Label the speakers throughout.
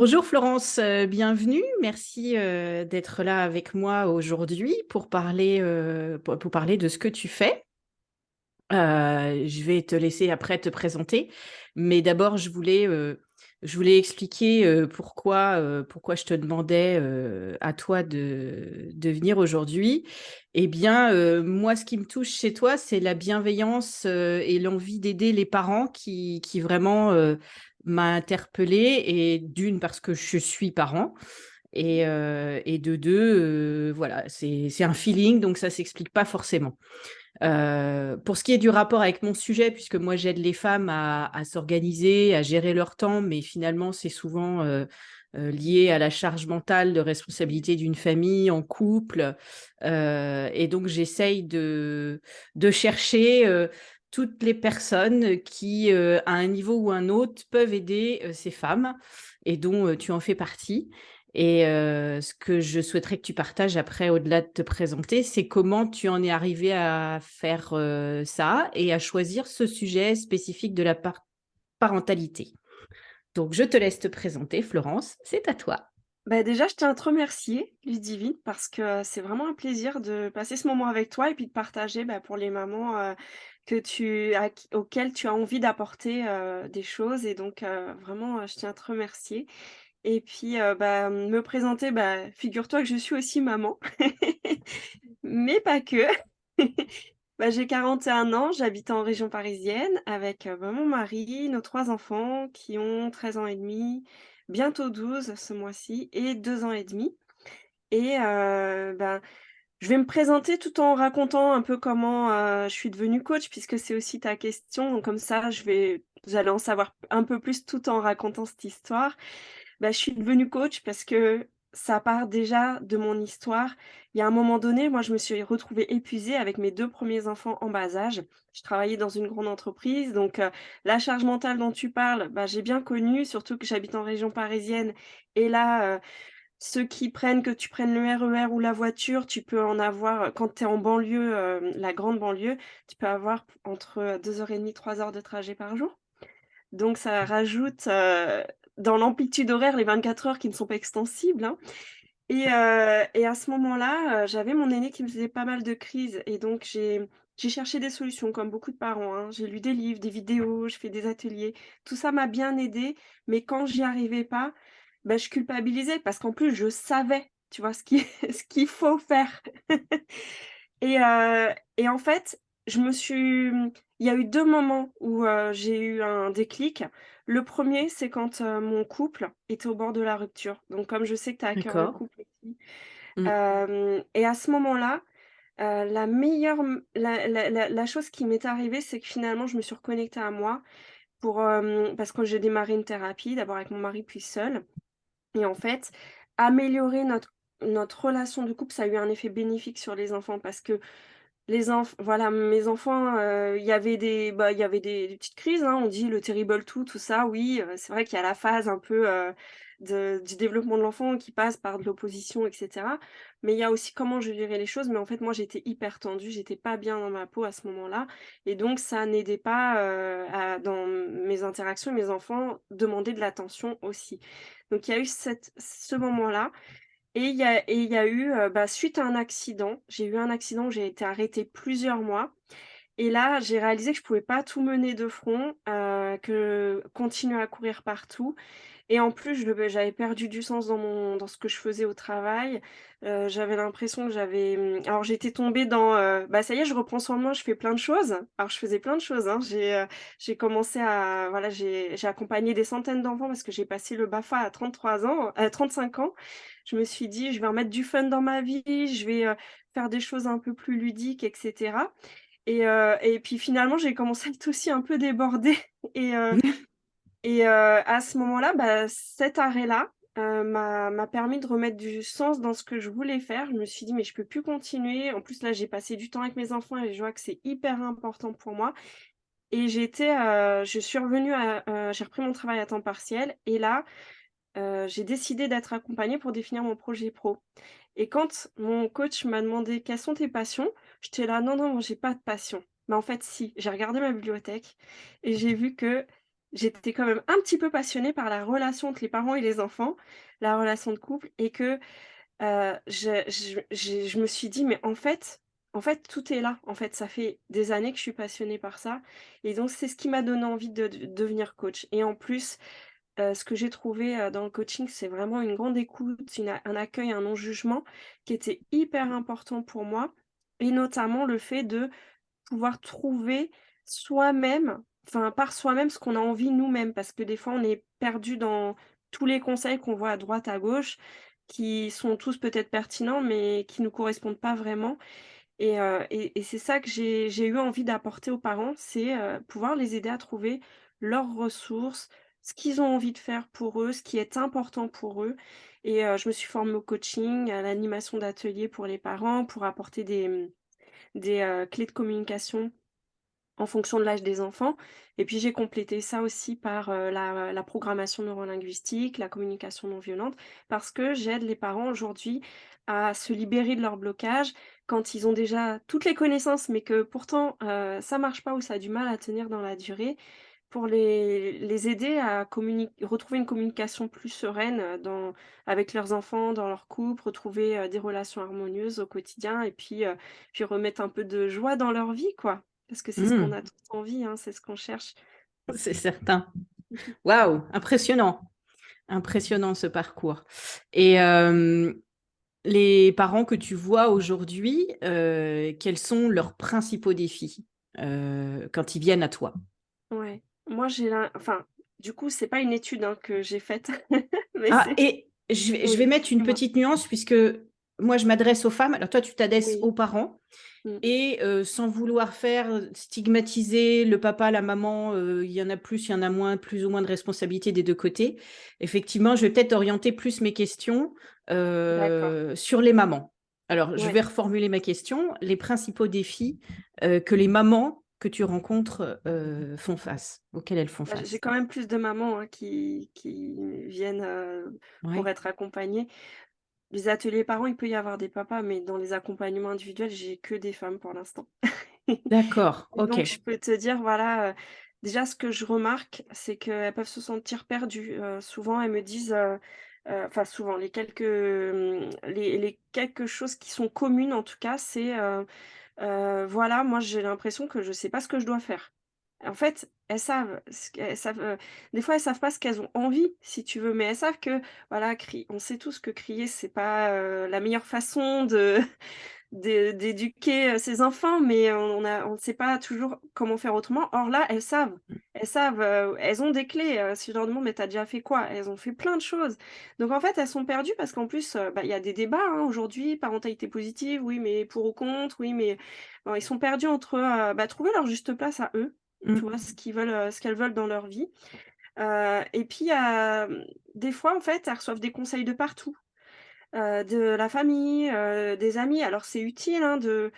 Speaker 1: Bonjour Florence, bienvenue. Merci d'être là avec moi aujourd'hui pour parler de ce que tu fais. Je vais te laisser après te présenter, mais d'abord je voulais expliquer pourquoi je te demandais à toi de venir aujourd'hui. Eh bien, moi, ce qui me touche chez toi, c'est la bienveillance et l'envie d'aider les parents qui vraiment m'a interpellée. Et d'une, parce que je suis parent. Et de deux, voilà, c'est un feeling, donc ça s'explique pas forcément. Pour ce qui est du rapport avec mon sujet, puisque moi j'aide les femmes à s'organiser, à gérer leur temps, mais finalement c'est souvent lié à la charge mentale de responsabilité d'une famille en couple. Et donc j'essaye de chercher toutes les personnes qui, à un niveau ou un autre, peuvent aider ces femmes et dont tu en fais partie. Et ce que je souhaiterais que tu partages après, au-delà de te présenter, c'est comment tu en es arrivé à faire ça et à choisir ce sujet spécifique de la parentalité. Donc, je te laisse te présenter, Florence, c'est à toi.
Speaker 2: Bah, déjà, je tiens à te remercier, Ludivine, parce que c'est vraiment un plaisir de passer ce moment avec toi et puis de partager, pour les mamans, auxquelles tu as envie d'apporter, des choses et donc vraiment, je tiens à te remercier et puis, me présenter, figure-toi que je suis aussi maman, mais pas que. J'ai 41 ans, j'habite en région parisienne avec, mon mari, nos 3 enfants qui ont 13 ans et demi, bientôt 12 ce mois-ci et 2 ans et demi et je vais me présenter tout en racontant un peu comment, je suis devenue coach puisque c'est aussi ta question, donc comme ça vous allez en savoir un peu plus tout en racontant cette histoire. Je suis devenue coach parce que ça part déjà de mon histoire. Il y a un moment donné, moi, je me suis retrouvée épuisée avec mes 2 premiers enfants en bas âge. Je travaillais dans une grande entreprise, donc la charge mentale dont tu parles, j'ai bien connu, surtout que j'habite en région parisienne et là, ceux qui prennent que tu prennes le RER ou la voiture, tu peux en avoir, quand tu es en banlieue, la grande banlieue, tu peux avoir entre 2 heures et demie, 3 heures de trajet par jour. Donc ça rajoute, dans l'amplitude horaire les 24 heures qui ne sont pas extensibles, hein et à ce moment-là, j'avais mon aîné qui me faisait pas mal de crises et donc j'ai cherché des solutions comme beaucoup de parents, hein. J'ai lu des livres, des vidéos, je fais des ateliers. Tout ça m'a bien aidée, mais quand j'y arrivais pas, je culpabilisais parce qu'en plus je savais, tu vois, ce qu'il faut faire. Et en fait, je me suis il y a eu 2 moments où, j'ai eu un déclic. Le premier, c'est quand, mon couple était au bord de la rupture. Donc comme je sais que tu as à cœur le
Speaker 1: D'accord.
Speaker 2: couple aussi,
Speaker 1: Mm.
Speaker 2: et à ce moment-là, la meilleure m la chose qui m'est arrivée, c'est que finalement, je me suis reconnectée à moi parce que j'ai démarré une thérapie, d'abord avec mon mari, puis seule et en fait, améliorer notre relation de couple, ça a eu un effet bénéfique sur les enfants parce que mes enfants, il y avait des petites crises, hein. On dit le terrible tout ça, oui, c'est vrai qu'il y a la phase un peu, du développement de l'enfant qui passe par de l'opposition et cetera. Mais il y a aussi comment je gérais les choses. Mais en fait, moi, j'étais hyper tendue, j'étais pas bien dans ma peau à ce moment-là et donc ça n'aidait pas, à dans mes interactions, mes enfants demandaient de l'attention aussi. Donc il y a eu ce moment-là et il y a eu, suite à un accident, j'ai eu un accident où j'ai été arrêtée plusieurs mois et là, j'ai réalisé que je pouvais pas tout mener de front, que continuer à courir partout et en plus, j'avais perdu du sens dans ce que je faisais au travail. J'avais l'impression que alors j'étais tombée dans, ça y est, je reprends soin de moi, je fais plein de choses. Alors je faisais plein de choses, hein. J'ai commencé à voilà, j'ai accompagné des centaines d'enfants parce que j'ai passé le BAFA à 33 ans, 35 ans. Je me suis dit: «Je vais remettre du fun dans ma vie, je vais, faire des choses un peu plus ludiques et cetera» et puis finalement, j'ai commencé à être aussi un peu débordée et heu à ce moment-là, cet arrêt-là, m'a permis de remettre du sens dans ce que je voulais faire. Je me suis dit: «Mais je peux plus continuer». En plus, là, j'ai passé du temps avec mes enfants et je vois que c'est hyper important pour moi et je suis revenue j'ai repris mon travail à temps partiel et là, j'ai décidé d'être accompagnée pour définir mon projet pro et quand mon coach m'a demandé: «Quelles sont tes passions?» J'étais là: «Non, non, moi j'ai pas de passion». Mais en fait si, j'ai regardé ma bibliothèque et j'ai vu que j'étais quand même un petit peu passionnée par la relation entre les parents et les enfants, la relation de couple et que, je me suis dit: «Mais en fait, tout est là. En fait, ça fait des années que je suis passionnée par ça» et donc c'est ce qui m'a donné envie de devenir coach et en plus, ce que j'ai trouvé, dans le coaching, c'est vraiment une grande écoute, un accueil, un non-jugement qui était hyper important pour moi et notamment le fait de pouvoir trouver soi-même, enfin par soi-même ce qu'on a envie nous-mêmes. Parce que des fois on est perdu dans tous les conseils qu'on voit à droite, à gauche, qui sont tous peut-être pertinents, mais qui nous correspondent pas vraiment et c'est ça que j'ai eu envie d'apporter aux parents, c'est, pouvoir les aider à trouver leurs ressources, ce qu'ils ont envie de faire pour eux, ce qui est important pour eux et je me suis formée au coaching, à l'animation d'ateliers pour les parents, pour apporter des clés de communication en fonction de l'âge des enfants et puis j'ai complété ça aussi par, la programmation neurolinguistique, la communication non violente, parce que j'aide les parents aujourd'hui à se libérer de leur blocage quand ils ont déjà toutes les connaissances, mais que pourtant, ça marche pas ou ça a du mal à tenir dans la durée, pour les aider à retrouver une communication plus sereine, avec leurs enfants, dans leur couple, retrouver, des relations harmonieuses au quotidien et puis remettre un peu de joie dans leur vie, quoi. Parce que c'est ce qu'on
Speaker 1: Mmh,
Speaker 2: a tous envie, hein, c'est ce qu'on cherche.
Speaker 1: c'est certain. Waouh, impressionnant, impressionnant ce parcours et les parents que tu vois aujourd'hui, quels sont leurs principaux défis, quand ils viennent à toi?
Speaker 2: Ouais. Moi, enfin, du coup, c'est pas une étude, hein, que j'ai faite, mais
Speaker 1: Ah
Speaker 2: c'est
Speaker 1: et je vais
Speaker 2: oui,
Speaker 1: mettre une
Speaker 2: dis-moi?
Speaker 1: petite nuance puisque moi je m'adresse aux femmes, alors toi tu t'adresses
Speaker 2: Oui.
Speaker 1: aux parents
Speaker 2: Mmh.
Speaker 1: et sans vouloir faire stigmatiser le papa, la maman, il y en a plus, il y en a moins, plus ou moins de responsabilités des 2 côtés. Effectivement, je vais peut-être orienter plus mes questions,
Speaker 2: D'accord.
Speaker 1: sur les mamans. Alors je
Speaker 2: Ouais.
Speaker 1: vais reformuler ma question. Les principaux défis, que les mamans que tu rencontres, font face auxquels elles font
Speaker 2: Bah, j'ai
Speaker 1: face?
Speaker 2: quand même plus de mamans, hein, qui viennent, pour
Speaker 1: Ouais,
Speaker 2: être accompagnées. Les ateliers parents, il peut y avoir des papas, mais dans les accompagnements individuels, j'ai que des femmes pour l'instant.
Speaker 1: d'accord,
Speaker 2: Et donc
Speaker 1: OK.
Speaker 2: je peux te dire, voilà, déjà ce que je remarque, c'est qu'elles peuvent se sentir perdues. Souvent elles me disent, enfin souvent, les quelques choses qui sont communes en tout cas, c'est, voilà, moi j'ai l'impression que je sais pas ce que je dois faire. En fait, elles savent, des fois elles savent pas ce qu'elles ont envie, si tu veux, mais elles savent que, voilà, on sait tous que crier, c'est pas, la meilleure façon d'éduquer, ses enfants, mais on ne sait pas toujours comment faire autrement. Or là, elles savent. Elles savent, elles ont des clés, si je leur demande: «Mais tu as déjà fait quoi?» Elles ont fait plein de choses. Donc en fait, elles sont perdues parce qu'en plus, bah, il y a des débats, hein, aujourd'hui, parentalité positive, oui, mais pour ou contre, oui, mais bon, ils sont perdus entre, bah, trouver leur juste place à eux,
Speaker 1: Mmh.
Speaker 2: tu vois? Ce qu'elles veulent dans leur vie. Et puis, des fois, en fait, elles reçoivent des conseils de partout. De la famille, des amis. Alors c'est utile, hein, de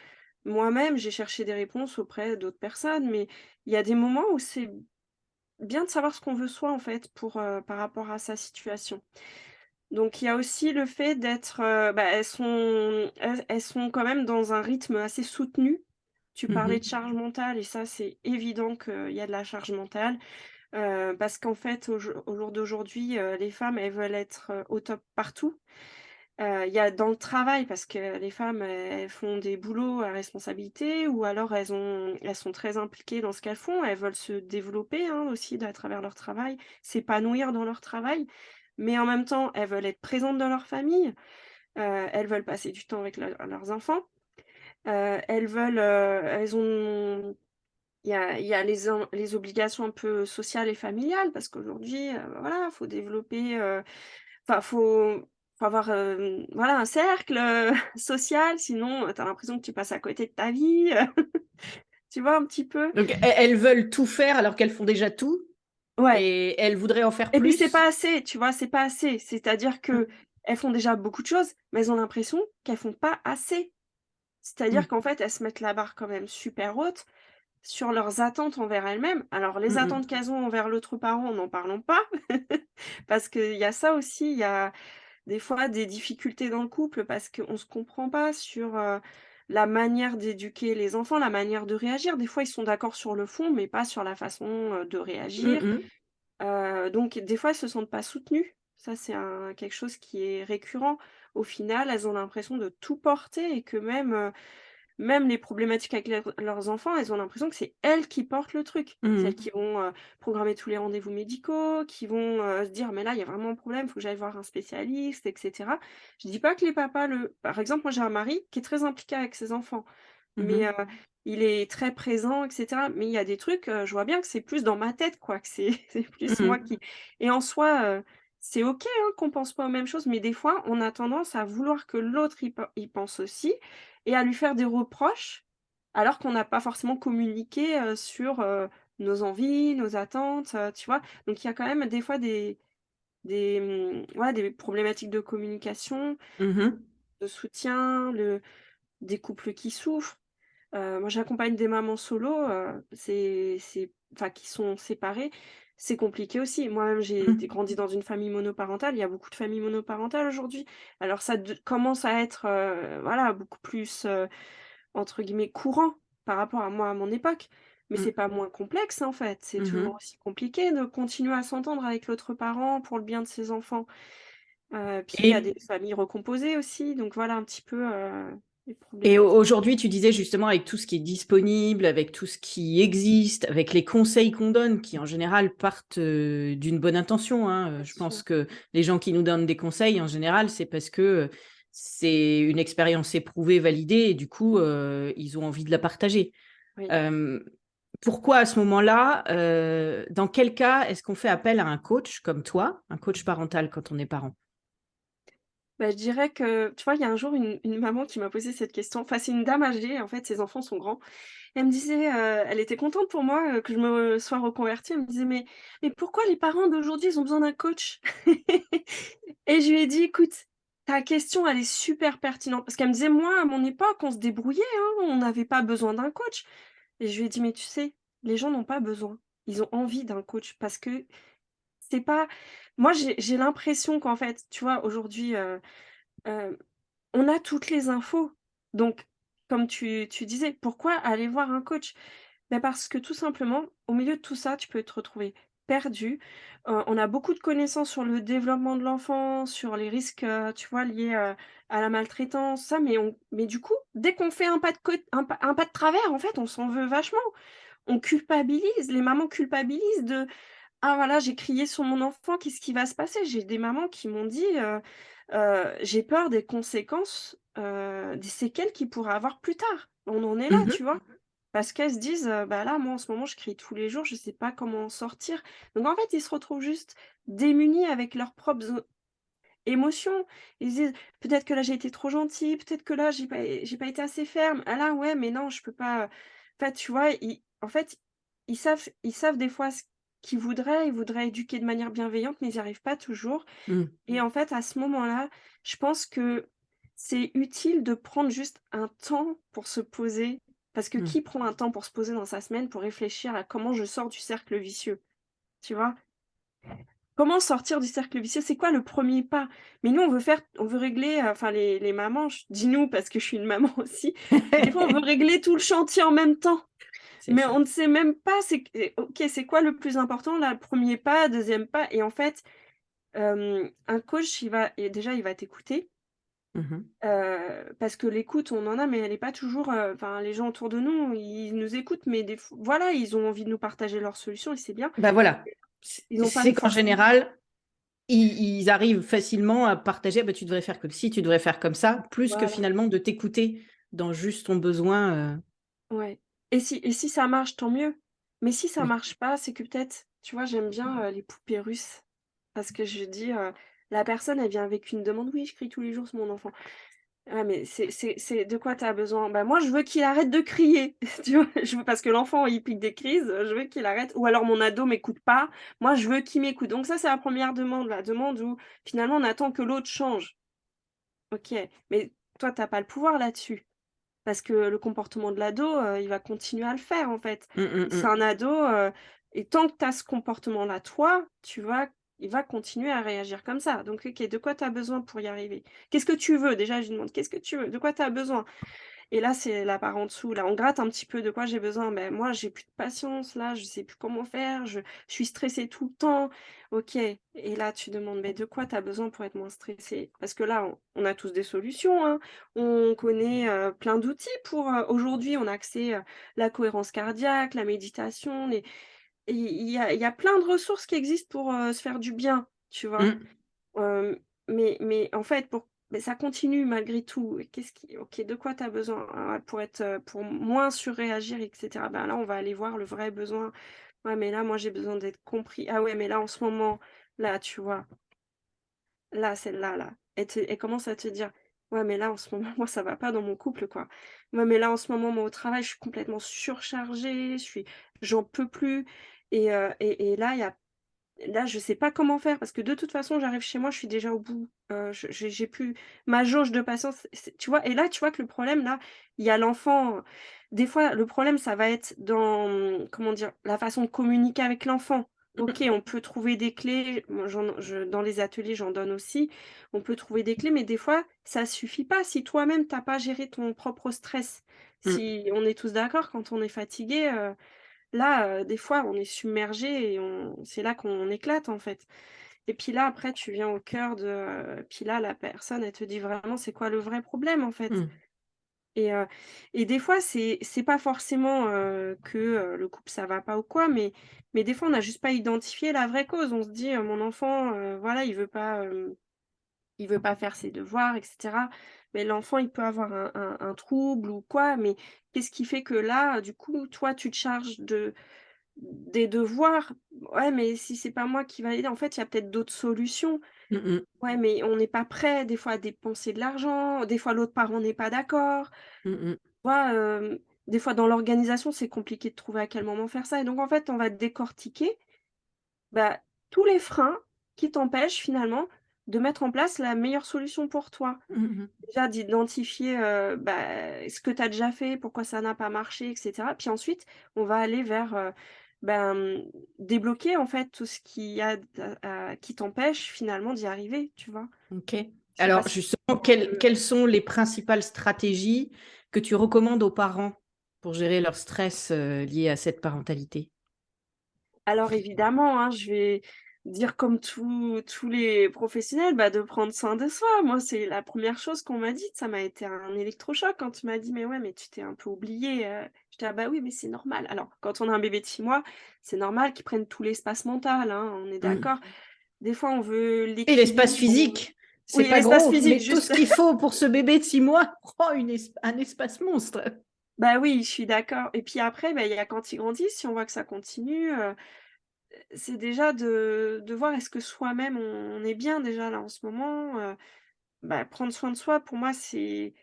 Speaker 2: moi-même, j'ai cherché des réponses auprès d'autres personnes, mais il y a des moments où c'est bien de savoir ce qu'on veut soi, en fait, par rapport à sa situation. Donc il y a aussi le fait d'être, bah, elles sont quand même dans un rythme assez soutenu. Tu
Speaker 1: Mmh
Speaker 2: parlais
Speaker 1: mh.
Speaker 2: de charge mentale et ça, c'est évident qu'il y a de la charge mentale, parce qu'en fait, au jour d'aujourd'hui, les femmes, elles veulent être, au top partout. Il y a dans le travail parce que les femmes, elles font des boulots à responsabilité ou alors elles sont très impliquées dans ce qu'elles font. Elles veulent se développer, hein, aussi à travers leur travail, s'épanouir dans leur travail, mais en même temps, elles veulent être présentes dans leur famille, elles veulent passer du temps avec leurs enfants, elles ont il y a les obligations un peu sociales et familiales parce qu'aujourd'hui, voilà, faut développer, enfin, faut avoir, voilà, un cercle, social, sinon, tu as l'impression que tu passes à côté de ta vie, tu vois un petit peu?
Speaker 1: Donc elles veulent tout faire alors qu'elles font déjà tout
Speaker 2: Ouais
Speaker 1: et elles voudraient en faire
Speaker 2: et puis c'est
Speaker 1: plus?
Speaker 2: pas assez, tu vois? C'est pas assez. C'est-à-dire
Speaker 1: Mmh.
Speaker 2: qu'elles font déjà beaucoup de choses, mais elles ont l'impression qu'elles font pas assez.
Speaker 1: Mmh.
Speaker 2: C'est-à-dire qu'en fait, elles se mettent la barre quand même super haute sur leurs attentes envers elles-mêmes. Alors les
Speaker 1: Mmh
Speaker 2: attentes
Speaker 1: mh.
Speaker 2: qu'elles ont envers l'autre parent, n'en parlons pas, parce qu'il y a ça aussi, il y a des fois des difficultés dans le couple parce qu'on se comprend pas sur, la manière d'éduquer les enfants, la manière de réagir. Des fois, ils sont d'accord sur le fond, mais pas sur la façon, de
Speaker 1: Mmh
Speaker 2: réagir.
Speaker 1: mh.
Speaker 2: Donc des fois, elles se sentent pas soutenues. Ça, c'est quelque chose qui est récurrent. Au final, elles ont l'impression de tout porter et que même les problématiques avec leurs enfants, elles ont l'impression que c'est elles qui portent le truc. C'est elles
Speaker 1: Mmh.
Speaker 2: qui vont, programmer tous les rendez-vous médicaux, qui vont, se dire: «Mais là, il y a vraiment un problème, il faut que j'aille voir un spécialiste» et cetera. Je dis pas que les papas par exemple, moi, j'ai un mari qui est très impliqué avec ses enfants, mais,
Speaker 1: Mmh.
Speaker 2: il est très présent et cetera. Mais il y a des trucs, je vois bien que c'est plus dans ma tête, quoi, que c'est c'est plus moi
Speaker 1: Mmh.
Speaker 2: qui et en soi, c'est OK, hein, qu'on pense pas aux mêmes choses, mais des fois, on a tendance à vouloir que l'autre il pense aussi et à lui faire des reproches, alors qu'on n'a pas forcément communiqué, sur, nos envies, nos attentes, tu vois? Donc il y a quand même des fois ouais, des problématiques de communication,
Speaker 1: Mmh.
Speaker 2: de soutien, des couples qui souffrent. Moi j'accompagne des mamans solo, c'est enfin qui sont séparées, c'est compliqué aussi. Moi-même j'ai
Speaker 1: Mmh.
Speaker 2: été grandi dans une famille monoparentale, il y a beaucoup de familles monoparentales aujourd'hui. Alors ça commence à être, voilà, beaucoup plus, entre guillemets «courant» par rapport à moi, à mon époque. Mais c'est
Speaker 1: Mmh.
Speaker 2: pas moins complexe, en fait. C'est toujours
Speaker 1: Mmh.
Speaker 2: aussi compliqué de continuer à s'entendre avec l'autre parent pour le bien de ses enfants. Puis il y a des
Speaker 1: Et
Speaker 2: familles recomposées aussi, donc voilà un petit peu, les problématiques.
Speaker 1: aujourd'hui, tu disais justement avec tout ce qui est disponible, avec tout ce qui existe, avec les conseils qu'on donne qui en général partent, d'une bonne intention, hein,
Speaker 2: Bien
Speaker 1: je pense
Speaker 2: sûr,
Speaker 1: que les gens qui nous donnent des conseils en général, c'est parce que, c'est une expérience éprouvée, validée et du coup, ils ont envie de la partager.
Speaker 2: oui.
Speaker 1: Hem, Pourquoi à ce moment-là, dans quel cas est-ce qu'on fait appel à un coach comme toi, un coach parental quand on est parent?
Speaker 2: Bah, je dirais que, tu vois, il y a un jour une maman qui m'a posé cette question. Enfin, c'est une dame âgée, en fait, ses enfants sont grands. Elle me disait, elle était contente pour moi, que je me sois reconvertie. Elle me disait: «Mais pourquoi les parents d'aujourd'hui, ils ont besoin d'un coach?» Et je lui ai dit: «Écoute, ta question, elle est super pertinente». Parce qu'elle me disait: «Moi, à mon époque, on se débrouillait, hein, on n'avait pas besoin d'un coach». Et je lui ai dit: «Mais tu sais, les gens n'ont pas besoin. Ils ont envie d'un coach parce que c'est pas». Moi, j'ai l'impression qu'en fait, tu vois, aujourd'hui, Hem, on a toutes les infos. Donc, comme tu disais, pourquoi aller voir un coach? Bah, parce que tout simplement, au milieu de tout ça, tu peux te retrouver perdu. On a beaucoup de connaissances sur le développement de l'enfant, sur les risques, tu vois, liés, à la maltraitance, ça, mais du coup, dès qu'on fait un pas de travers, en fait, on s'en veut vachement. On culpabilise, les mamans culpabilisent de: «Ah voilà, j'ai crié sur mon enfant, qu'est-ce qui va se passer?» J'ai des mamans qui m'ont dit, «J'ai peur des conséquences, des séquelles qu'il pourrait avoir plus tard». On en est là,
Speaker 1: Mmh.
Speaker 2: tu vois? Parce qu'elles se disent, «Bah là, moi, en ce moment, je crie tous les jours, je sais pas comment en sortir». Donc en fait, ils se retrouvent juste démunis avec leurs propres émotions. Ils se disent: «Peut-être que là, j'ai été trop gentil, peut-être que là, j'ai pas été assez ferme. Ah là, ouais, mais non, je peux pas». En fait, tu vois, en fait, ils savent des fois ce qu'ils voudraient. Ils voudraient éduquer de manière bienveillante, mais ils y arrivent pas toujours.
Speaker 1: Mmh.
Speaker 2: Et en fait, à ce moment-là, je pense que c'est utile de prendre juste un temps pour se poser. Parce que
Speaker 1: Mmh.
Speaker 2: qui prend un temps pour se poser dans sa semaine pour réfléchir à comment je sors du cercle vicieux? Tu vois? Comment sortir du cercle vicieux? C'est quoi le premier pas? Mais nous, on veut régler, enfin les mamans, je dis «nous» parce que je suis une maman aussi, des fois, on veut régler tout le chantier en même temps,
Speaker 1: C'est
Speaker 2: mais
Speaker 1: ça.
Speaker 2: on ne sait même pas OK, c'est quoi le plus important là? Le 1er pas, deuxième pas et en fait, un coach, déjà, il va t'écouter,
Speaker 1: Mmh.
Speaker 2: parce que l'écoute, on en a, mais elle est pas toujours, enfin, les gens autour de nous, ils nous écoutent, mais voilà, ils ont envie de nous partager leurs solutions et c'est bien.
Speaker 1: Bah, voilà,
Speaker 2: Ils ont pas
Speaker 1: c'est qu'en
Speaker 2: forcément
Speaker 1: général, ils arrivent facilement à partager: «Bah, tu devrais faire comme ci, tu devrais faire comme ça», plus que
Speaker 2: voilà.
Speaker 1: finalement de t'écouter dans juste ton besoin,
Speaker 2: Ouais, et si ça marche, tant mieux. Mais si ça
Speaker 1: oui.
Speaker 2: marche pas, c'est que peut-être, tu vois, j'aime bien, les poupées russes parce que je dis, la personne, elle vient avec une demande: «Oui, je crie tous les jours sur mon enfant». Ouais, mais c'est de quoi tu as besoin? Bah, moi, je veux qu'il arrête de crier, tu vois? Je veux parce que l'enfant, il pique des crises, je veux qu'il arrête ou alors mon ado m'écoute pas. Moi, je veux qu'il m'écoute. Donc ça, c'est la première demande, la demande où finalement on attend que l'autre change. OK, mais toi, tu as pas le pouvoir là-dessus. Parce que le comportement de l'ado, il va continuer à le faire, en fait.
Speaker 1: Mmh, mmh
Speaker 2: C'est
Speaker 1: mh.
Speaker 2: un ado, et tant que tu as ce comportement-là, toi, il va continuer à réagir comme ça. Donc OK, de quoi tu as besoin pour y arriver? Qu'est-ce que tu veux? Déjà, je lui demande: «Qu'est-ce que tu veux? De quoi tu as besoin?» Et là, c'est la barre en dessous, là, on gratte un petit peu de quoi j'ai besoin. Ben, moi, j'ai plus de patience, là, je sais plus comment faire, je suis stressée tout le temps. OK, et là, tu demandes: «Mais de quoi tu as besoin pour être moins stressée?» Parce que là, on a tous des solutions, hein. On connaît, plein d'outils pour, aujourd'hui, on a accès, la cohérence cardiaque, la méditation, les et il y a plein de ressources qui existent pour, se faire du bien, tu vois?
Speaker 1: Mmh.
Speaker 2: Mais en fait, mais ça continue malgré tout. Et qu'est-ce qui OK, de quoi tu as besoin? Pour être, pour moins surréagir et cetera. Ben, là, on va aller voir le vrai besoin. Ouais, mais là, moi, j'ai besoin d'être compris. Ah ouais, mais là, en ce moment, là, tu vois? Là, celle-là, là, elle commence à te dire: «Ouais, mais là, en ce moment, moi, ça va pas dans mon couple, quoi. Ouais, mais là, en ce moment, moi, au travail, je suis complètement surchargée, j'en peux plus». Et là, je sais pas comment faire parce que de toute façon, j'arrive chez moi, je suis déjà au bout. Je j'ai plus ma jauge de patience, tu vois? Et là, tu vois que le problème, là, il y a l'enfant. Des fois, le problème, ça va être dans, comment dire? La façon de communiquer avec l'enfant. OK, on peut trouver des clés, moi dans les ateliers, j'en donne aussi. On peut trouver des clés, mais des fois, ça suffit pas si toi-même tu as pas géré ton propre stress.
Speaker 1: Mmh.
Speaker 2: Si on est tous d'accord, quand on est fatigué, là, des fois, on est submergé et c'est là qu'on éclate, en fait. Et puis là, après, tu viens au cœur puis là, la personne, elle te dit vraiment c'est quoi le vrai problème, en fait.
Speaker 1: Mmh.
Speaker 2: Et et des fois, c'est pas forcément, que, le couple, ça va pas ou quoi, mais des fois, on n'a juste pas identifié la vraie cause. On se dit: «Mon enfant, voilà, il veut pas faire ses devoirs et cetera». Mais l'enfant, il peut avoir un trouble ou quoi, mais qu'est-ce qui fait que là, du coup, toi, tu te charges des devoirs? Ouais, mais si c'est pas moi qui va aider, en fait, il y a peut-être d'autres solutions.
Speaker 1: Mmh mh.
Speaker 2: Ouais, mais on n'est pas prêt des fois à dépenser de l'argent, des fois l'autre parent n'est pas d'accord.
Speaker 1: Mmh mh.
Speaker 2: Tu vois, des fois dans l'organisation, c'est compliqué de trouver à quel moment faire ça et donc en fait, on va décortiquer, bah, tous les freins qui t'empêchent finalement de mettre en place la meilleure solution pour toi.
Speaker 1: Mmh mh.
Speaker 2: Déjà d'identifier, bah, ce que tu as déjà fait, pourquoi ça n'a pas marché et cetera. Puis ensuite, on va aller vers, débloquer en fait tout ce qui a d qui t'empêche finalement d'y arriver, tu vois?
Speaker 1: OK.
Speaker 2: Je sais pas
Speaker 1: Alors
Speaker 2: si
Speaker 1: justement,
Speaker 2: heu
Speaker 1: quelles sont les principales stratégies que tu recommandes aux parents pour gérer leur stress, lié à cette parentalité?
Speaker 2: alors évidemment, hein, je vais dire comme tous les professionnels, bah, de prendre soin de soi. Moi, c'est la première chose qu'on m'a dite, ça m'a été un électrochoc quand tu m'as dit: «Mais ouais, mais tu t'es un peu oubliée», j'étais: «Ah bah oui, mais c'est normal». Alors quand on a un bébé de 6 mois, c'est normal qu'il prenne tout l'espace mental, hein, on est
Speaker 1: Mmh.
Speaker 2: d'accord. Des fois, on veut
Speaker 1: Et l'espace
Speaker 2: l'équilibre,
Speaker 1: physique, c'est
Speaker 2: oui,
Speaker 1: pas
Speaker 2: l'espace
Speaker 1: gros,
Speaker 2: physique
Speaker 1: mais tout ce
Speaker 2: juste.
Speaker 1: qu'il faut pour ce bébé de 6 mois prend un espace monstre.
Speaker 2: Bah oui, je suis d'accord et puis après, bah, il y a quand il grandit, si on voit que ça continue, c'est déjà de voir est-ce que soi-même on est bien déjà là en ce moment, bah, prendre soin de soi pour moi c'est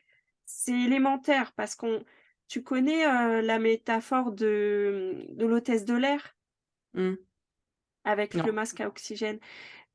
Speaker 2: élémentaire parce qu'on tu connais, la métaphore de l'hôtesse de l'air
Speaker 1: Mmh.
Speaker 2: avec le
Speaker 1: Non.
Speaker 2: masque à oxygène?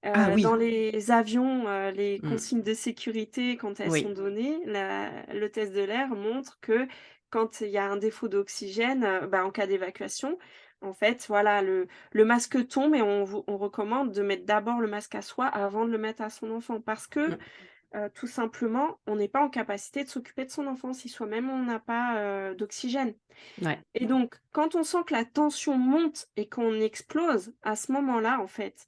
Speaker 1: Ah
Speaker 2: Dans
Speaker 1: oui.
Speaker 2: les avions, les
Speaker 1: Mmh.
Speaker 2: consignes de sécurité quand elles sont
Speaker 1: Oui.
Speaker 2: données, la l'hôtesse de l'air montre que quand il y a un défaut d'oxygène, bah, en cas d'évacuation, en fait, voilà, le masque tombe et on recommande de mettre d'abord le masque à soi avant de le mettre à son enfant. Parce que,
Speaker 1: Mmh.
Speaker 2: tout simplement, on n'est pas en capacité de s'occuper de son enfant si soi-même on n'a pas, d'oxygène.
Speaker 1: Ouais.
Speaker 2: Et donc quand on sent que la tension monte et qu'on explose, à ce moment-là, en fait,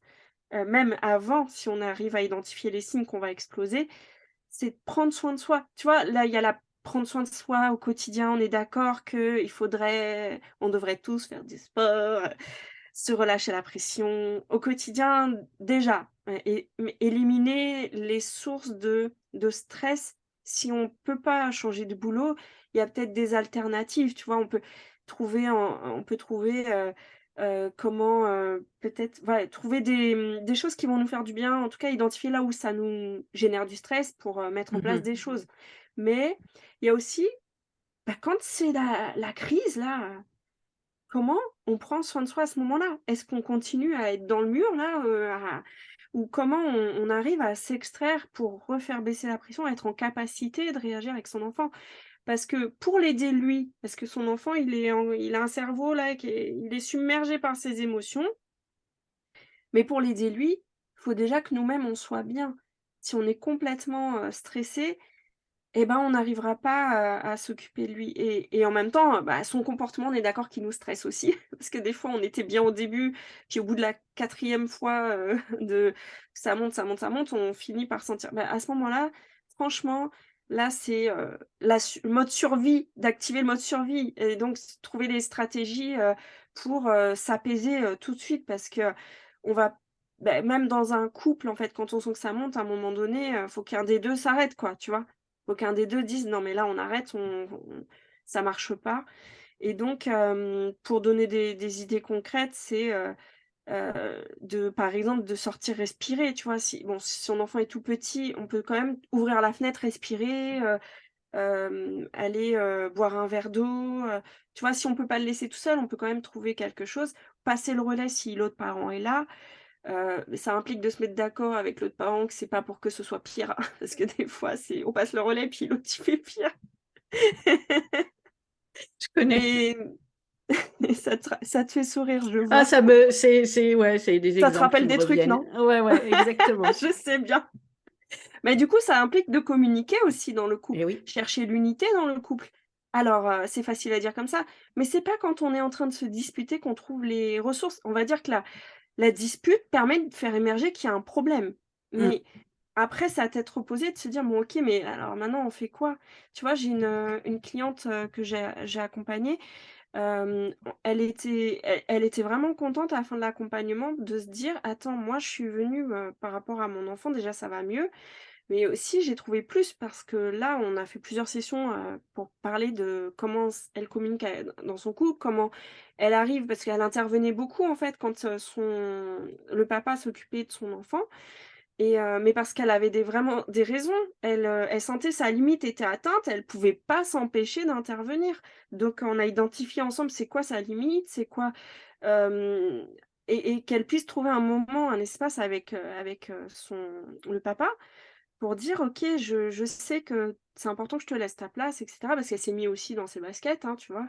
Speaker 2: même avant, si on arrive à identifier les signes qu'on va exploser, c'est de prendre soin de soi. Tu vois? Là, il y a la prendre soin de soi au quotidien, on est d'accord on devrait tous faire du sport, se relâcher la pression. Au quotidien, déjà, mais éliminer les sources de stress. Si on peut pas changer de boulot, il y a peut-être des alternatives, tu vois? On peut trouver, comment, peut-être voilà, trouver des choses qui vont nous faire du bien, en tout cas identifier là où ça nous génère du stress pour, mettre en
Speaker 1: Mmh
Speaker 2: place
Speaker 1: mh.
Speaker 2: des choses. Mais il y a aussi, bah, quand c'est la crise là, comment on prend soin de soi à ce moment-là? Est-ce qu'on continue à être dans le mur là, ou comment on arrive à s'extraire pour refaire baisser la pression, être en capacité de réagir avec son enfant? Parce que pour l'aider lui, parce que son enfant il a un cerveau là il est submergé par ses émotions, mais pour l'aider lui, il faut déjà que nous-mêmes on soit bien. Si on est complètement, stressé et ben, on n'arrivera pas à s'occuper de lui et en même temps, bah, son comportement, on est d'accord qu'il nous stresse aussi parce que des fois, on était bien au début, puis au bout de la 4e fois, de ça monte, ça monte, ça monte, on finit par sentir bah, à ce moment-là, franchement, là, c'est, la su le mode survie, d'activer le mode survie et donc trouver des stratégies, pour, s'apaiser, tout de suite parce qu'on va bah, même dans un couple, en fait, quand on sent que ça monte, à un moment donné, faut qu'un des 2 s'arrête, quoi, tu vois? Faut qu'un des 2 dise: «Non mais là on arrête, on ça marche pas» et donc pour donner des idées concrètes, c'est, de par exemple, de sortir respirer, tu vois? Si son enfant est tout petit, on peut quand même ouvrir la fenêtre, respirer, aller, boire un verre d'eau, tu vois? Si on peut pas le laisser tout seul, on peut quand même trouver quelque chose. Passer le relais si l'autre parent est là, mais ça implique de se mettre d'accord avec l'autre parent que c'est pas pour que ce soit pire, parce que des fois, c'est on passe le relais puis l'autre il fait pire.
Speaker 1: Je connais.
Speaker 2: Et et ça te fait sourire, je
Speaker 1: Ah,
Speaker 2: vois.
Speaker 1: ouais, c'est des
Speaker 2: Ça te
Speaker 1: exemples qui
Speaker 2: rappelle
Speaker 1: me
Speaker 2: des trucs,
Speaker 1: reviennent.
Speaker 2: non?
Speaker 1: Ouais, ouais, exactement.
Speaker 2: Je sais bien. Mais du coup, ça implique de communiquer aussi dans le
Speaker 1: Et
Speaker 2: couple,
Speaker 1: oui.
Speaker 2: chercher l'unité dans le couple. Alors, c'est facile à dire comme ça, mais c'est pas quand on est en train de se disputer qu'on trouve les ressources. On va dire que la dispute permet de faire émerger qu'il y a un problème.
Speaker 1: Mmh.
Speaker 2: Mais après, c'est à tête reposée de se dire: «Bon OK, mais alors maintenant on fait quoi?» Tu vois, j'ai une cliente, que j'ai accompagnée, elle était vraiment contente à la fin de l'accompagnement de se dire: «Attends, moi je suis venue, par rapport à mon enfant, déjà ça va mieux, mais aussi j'ai trouvé plus» parce que là, on a fait plusieurs sessions, pour parler de comment elle communique dans son couple, comment elle arrive parce qu'elle intervenait beaucoup en fait quand, le papa s'occupait de son enfant et mais parce qu'elle avait vraiment des raisons. Elle sentait sa limite était atteinte, elle pouvait pas s'empêcher d'intervenir. Donc on a identifié ensemble c'est quoi sa limite, c'est quoi, hem et qu'elle puisse trouver un moment, un espace avec, le papa pour dire: «OK, je sais que c'est important que je te laisse ta place» et cetera. Parce qu'elle s'est mis aussi dans ses baskets, hein, tu vois?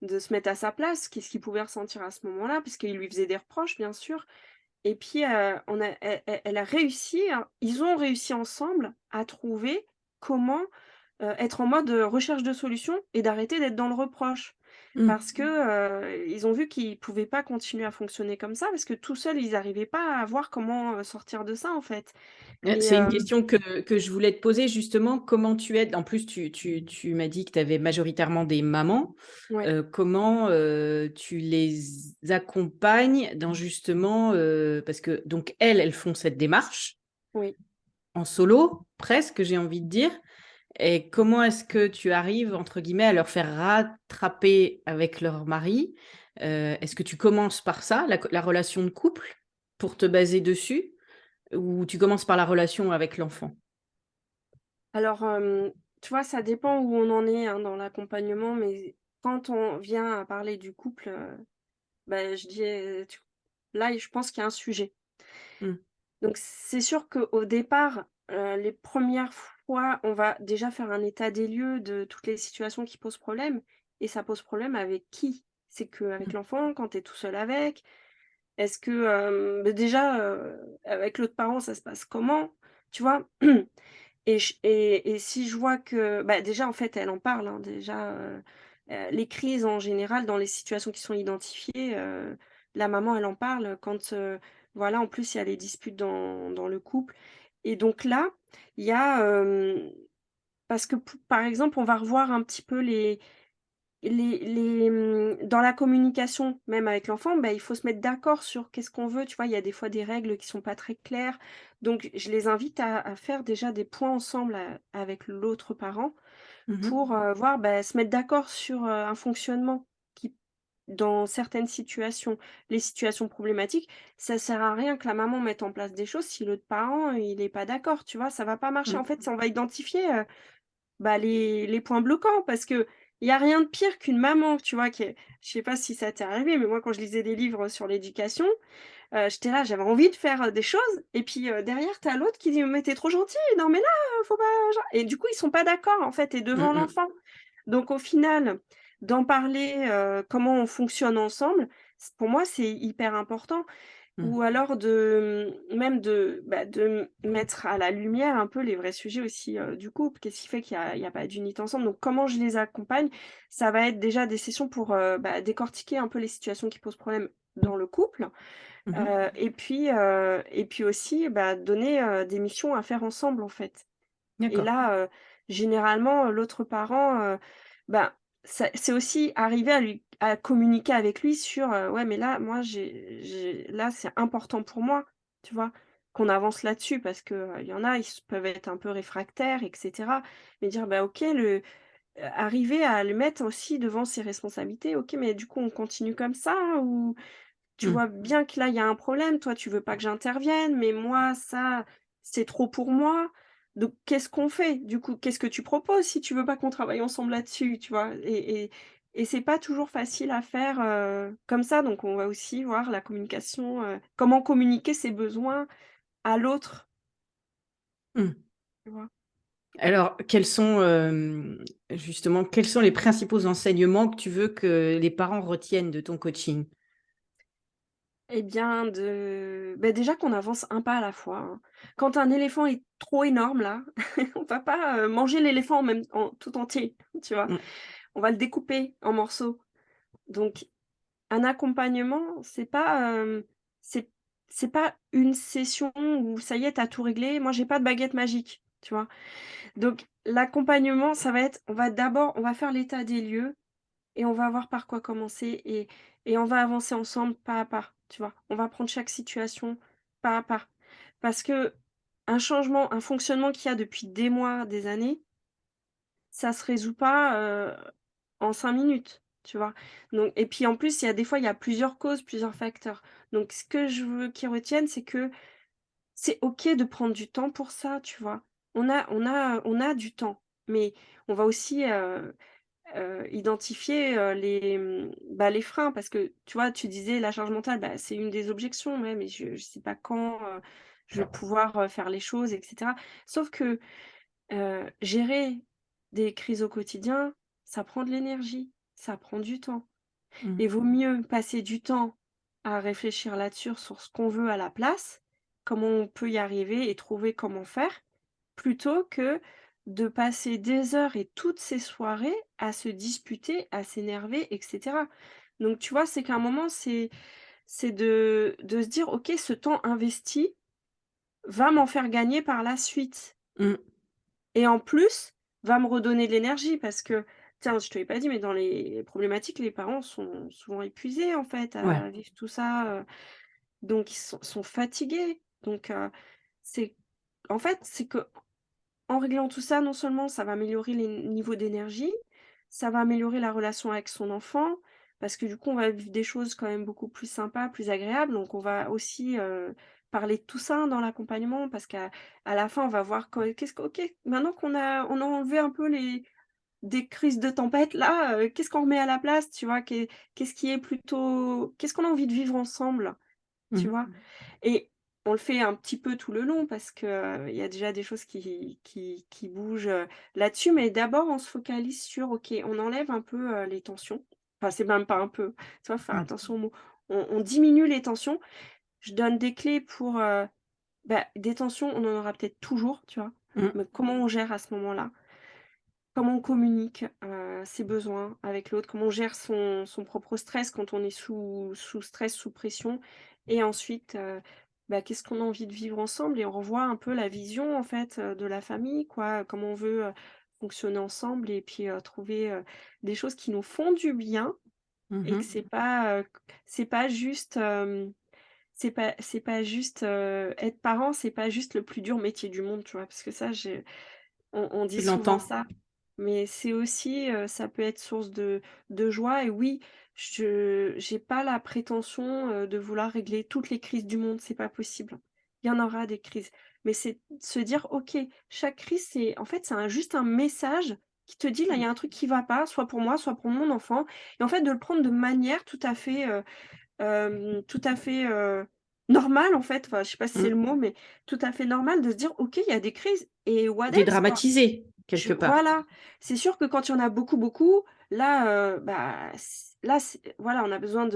Speaker 2: De se mettre à sa place, qu'est-ce qu'il pouvait ressentir à ce moment-là? Puisqu'il lui faisait des reproches, bien sûr. Et puis, on a elle a réussi, hein, ils ont réussi ensemble à trouver comment, être en mode, recherche de solutions et d'arrêter d'être dans le reproche.
Speaker 1: Mmh.
Speaker 2: Parce que, ils ont vu qu'ils pouvaient pas continuer à fonctionner comme ça, parce que tout seuls, ils arrivaient pas à voir comment, sortir de ça, en fait. Et
Speaker 1: C'est une question que je voulais te poser justement. Comment tu aides en plus tu m'as dit que tu avais majoritairement des mamans.
Speaker 2: ouais,
Speaker 1: Comment, tu les accompagnes dans justement, parce que donc elles font cette démarche
Speaker 2: oui.
Speaker 1: en solo, presque, j'ai envie de dire. Et comment est-ce que tu arrives, entre guillemets, à leur faire rattraper avec leur mari? Est-ce que tu commences par ça, la relation de couple, pour te baser dessus? Ou tu commences par la relation avec l'enfant?
Speaker 2: Alors, tu vois, ça dépend où on en est, hein, dans l'accompagnement, mais quand on vient à parler du couple, bah, je dis, tu là, je pense qu'il y a un sujet.
Speaker 1: Mmh.
Speaker 2: Donc c'est sûr qu'au départ, les premières fois, on va déjà faire un état des lieux de toutes les situations qui posent problème et ça pose problème avec qui? C'est qu'avec
Speaker 1: Mmh.
Speaker 2: l'enfant, quand tu es tout seul avec? Est-ce que, bah, déjà, avec l'autre parent, ça se passe comment? Tu vois? Et si je vois que bah, déjà, en fait, elle en parle, hein, déjà, les crises en général dans les situations qui sont identifiées, la maman, elle en parle quand, voilà, en plus, il y a les disputes dans le couple et donc là, il y a, parce que p par exemple, on va revoir un petit peu dans la communication, même avec l'enfant, bah, il faut se mettre d'accord sur qu'est-ce qu'on veut, tu vois? Il y a des fois des règles qui sont pas très claires. Donc je les invite à faire déjà des points ensemble avec l'autre parent
Speaker 1: Mmh.
Speaker 2: pour, voir, bah, se mettre d'accord sur, un fonctionnement qui dans certaines situations, les situations problématiques, ça sert à rien que la maman mette en place des choses si l'autre parent, il est pas d'accord, tu vois? Ça va pas marcher. En
Speaker 1: Mmh.
Speaker 2: fait, on va identifier, bah, les points bloquants parce qu'il y a rien de pire qu'une maman, tu vois, je sais pas si ça t'est arrivé, mais moi quand je lisais des livres sur l'éducation, j'étais là, j'avais envie de faire, des choses et puis, derrière tu as l'autre qui dit: «Mais tu es trop gentil, non mais là, faut pas genre» et du coup ils sont pas d'accord en fait et
Speaker 1: Mmh
Speaker 2: devant
Speaker 1: mh.
Speaker 2: l'enfant. Donc au final, d'en parler, comment on fonctionne ensemble, pour moi c'est hyper important
Speaker 1: Mmh.
Speaker 2: ou alors même de mettre à la lumière un peu les vrais sujets aussi, du couple. Qu'est-ce qui fait qu'il y a pas d'unité ensemble? Donc comment je les accompagne? Ça va être déjà des sessions pour, décortiquer un peu les situations qui posent problème dans le couple,
Speaker 1: Mmh mh.
Speaker 2: et puis aussi, donner, des missions à faire ensemble, en fait. Et
Speaker 1: D'accord.
Speaker 2: là, généralement, l'autre parent, bah, c'est aussi arriver à communiquer avec lui sur, «Ouais, mais là, moi, j'ai là, c'est important pour moi», tu vois? Qu'on avance là-dessus parce que, il y en a, peuvent être un peu réfractaires et cetera. Mais dire: «Bah, OK, arriver à le mettre aussi devant ses responsabilités. OK, mais du coup, on continue comme ça ou tu
Speaker 1: Mmh.
Speaker 2: vois bien que là, il y a un problème, toi, tu veux pas que j'intervienne, mais moi, ça, c'est trop pour moi. Donc qu'est-ce qu'on fait? Du coup, qu'est-ce que tu proposes si tu veux pas qu'on travaille ensemble là-dessus?» Tu vois? Et c'est pas toujours facile à faire, comme ça, donc on va aussi voir la communication, comment communiquer ses besoins à l'autre,
Speaker 1: Mmh.
Speaker 2: tu vois?
Speaker 1: Alors, justement, quels sont les principaux enseignements que tu veux que les parents retiennent de ton coaching?
Speaker 2: Eh bien, déjà qu'on avance un pas à la fois, hein. Quand un éléphant est trop énorme là, on va pas, manger l'éléphant en tout entier, tu vois?
Speaker 1: Mmh.
Speaker 2: On va le découper en morceaux. Donc un accompagnement, c'est c'est pas une session où ça y est, tu as tout réglé. Moi, j'ai pas de baguette magique, tu vois? Donc l'accompagnement, ça va être on va faire l'état des lieux et on va voir par quoi commencer et on va avancer ensemble pas à pas, tu vois? On va prendre chaque situation pas à pas. Parce que un fonctionnement qu'il y a depuis des mois, des années, ça se résout pas, en 5 minutes, tu vois? Donc et puis en plus, il y a plusieurs causes, plusieurs facteurs. Donc ce que je veux qu'ils retiennent, c'est que c'est OK de prendre du temps pour ça, tu vois? On a du temps, mais on va aussi, identifier, les freins parce que, tu vois, tu disais la charge mentale, c'est une des objections, ouais, mais je sais pas quand, je vais pouvoir, faire les choses et cetera. Sauf que, gérer des crises au quotidien, ça prend de l'énergie, ça prend du temps
Speaker 1: Mmh.
Speaker 2: et vaut mieux passer du temps à réfléchir là-dessus, sur ce qu'on veut à la place, comment on peut y arriver et trouver comment faire, plutôt que de passer des heures et toutes ces soirées à se disputer, à s'énerver et cetera. Donc tu vois, c'est qu'à un moment, c'est de se dire: «OK, ce temps investi va m'en faire gagner par la suite
Speaker 1: Mmh.
Speaker 2: et en plus, va me redonner de l'énergie» parce que tiens, je te l'ai pas dit, mais dans les problématiques, les parents sont souvent épuisés, en fait,
Speaker 1: Ouais.
Speaker 2: à vivre tout ça, donc ils sont fatigués. Donc c'est en fait, c'est que en réglant tout ça, non seulement ça va améliorer les niveaux d'énergie, ça va améliorer la relation avec son enfant, parce que du coup, on va vivre des choses quand même beaucoup plus sympas, plus agréables. Donc on va aussi, parler de tout ça dans l'accompagnement parce qu'à la fin, on va voir qu'est-ce que OK, maintenant qu'on a enlevé un peu les des crises de tempête là, qu'est-ce qu'on remet à la place, tu vois? Qu'est-ce qui est plutôt qu'est-ce qu'on a envie de vivre ensemble, tu
Speaker 1: Mmh.
Speaker 2: vois? Et on le fait un petit peu tout le long parce que, il y a déjà des choses qui bougent, là-dessus, mais d'abord on se focalise sur OK, on enlève un peu, les tensions. Enfin, c'est même pas un peu, tu vois? Faut faire
Speaker 1: Mmh.
Speaker 2: attention aux mots. On diminue les tensions. Je donne des clés pour, des tensions, on en aura peut-être toujours, tu vois?
Speaker 1: Mmh.
Speaker 2: Mais comment on gère à ce moment-là? Comment on communique, ses besoins avec l'autre? Comment on gère son propre stress quand on est sous stress, sous pression? Et ensuite, qu'est-ce qu'on a envie de vivre ensemble? Et on revoit un peu la vision, en fait, de la famille, quoi. Comment on veut, fonctionner ensemble et puis, trouver, des choses qui nous font du bien
Speaker 1: Mmh
Speaker 2: et que
Speaker 1: mh.
Speaker 2: c'est pas juste, c'est pas juste, être parent, c'est pas juste le plus dur métier du monde, tu vois? Parce que ça, on dit
Speaker 1: Tu
Speaker 2: souvent
Speaker 1: l'entends?
Speaker 2: ça, mais c'est aussi, ça peut être source de joie et oui, je j'ai pas la prétention, de vouloir régler toutes les crises du monde, c'est pas possible. Il y en aura des crises, mais c'est de se dire: «OK, chaque crise, c'est en fait, c'est juste un message qui te dit: "Là, il y
Speaker 1: Mmh.
Speaker 2: a un truc qui va pas, soit pour moi, soit pour mon enfant"» et en fait, de le prendre de manière tout à fait, normale, en fait, enfin, je sais pas si c'est
Speaker 1: Mmh.
Speaker 2: le mot, mais tout à fait normal de se dire: «OK, il y a des crises et what else, quoi?»
Speaker 1: Dédramatiser
Speaker 2: Je
Speaker 1: quelque part.
Speaker 2: voilà, c'est sûr que quand il y en a beaucoup, beaucoup, là, là, voilà, on a besoin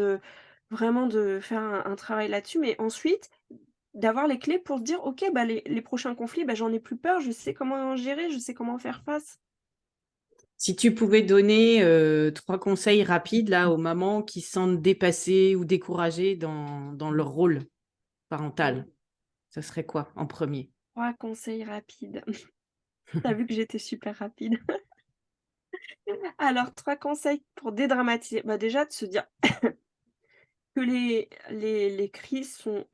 Speaker 2: vraiment de faire un travail là-dessus, mais ensuite, d'avoir les clés pour se dire: «OK, bah, les prochains conflits, bah, j'en ai plus peur, je sais comment gérer, je sais comment faire face».
Speaker 1: Si tu pouvais donner 3 conseils rapides là aux mamans qui se sentent dépassées ou découragées dans leur rôle
Speaker 2: Mmh.
Speaker 1: parental, ça serait quoi en premier?
Speaker 2: 3 conseils rapides. Tu as vu que j'étais super rapide. Alors 3 conseils pour dédramatiser. Bah, déjà de se dire que les crises sont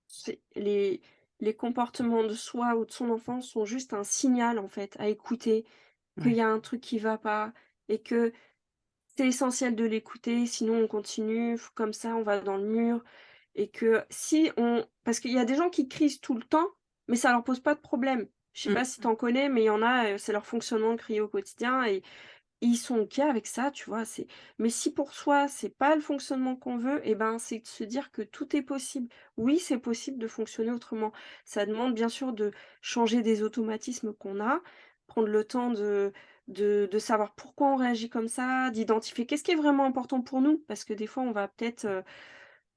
Speaker 2: c'est les comportements de soi ou de son enfant sont juste un signal en fait à écouter, qu'il y
Speaker 1: Ouais.
Speaker 2: a un truc qui va pas et que c'est essentiel de l'écouter, sinon on continue comme ça, on va dans le mur et que si on parce qu'il y a des gens qui crient tout le temps, mais ça leur pose pas de problème. Je sais pas
Speaker 1: Mmh.
Speaker 2: si tu en connais, mais il y en a, c'est leur fonctionnement de crier au quotidien et ils sont OK avec ça, tu vois? Mais si pour soi, c'est pas le fonctionnement qu'on veut et ben, c'est de se dire que tout est possible. Oui, c'est possible de fonctionner autrement. Ça demande bien sûr de changer des automatismes qu'on a, prendre le temps de savoir pourquoi on réagit comme ça, d'identifier qu'est-ce qui est vraiment important pour nous. Parce que des fois, on va peut-être,